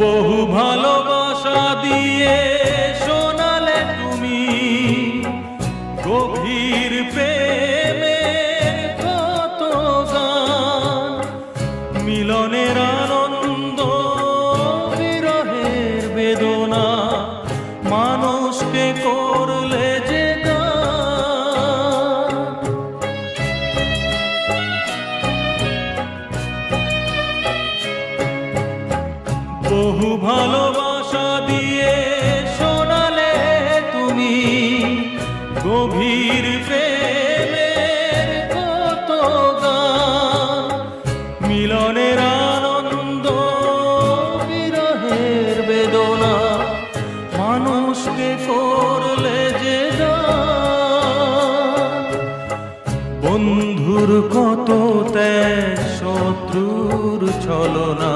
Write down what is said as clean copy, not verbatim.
বহু ভালোবাসা দিয়ে শোনালে তুমি গভীর প্রেমের কত গান, মিলনের আনন্দ বিরহের বেদনা, মানুষকে করলে যে গান। বহু ভালোবাসা দিয়ে শোনালে তুমি গভীর প্রেমের কত গান, মিলনের আনন্দ বিরহের বেদনা, মানুষকে করলে যে গান। বন্ধুর কত ত্যাগ, শত্রুর ছলনা,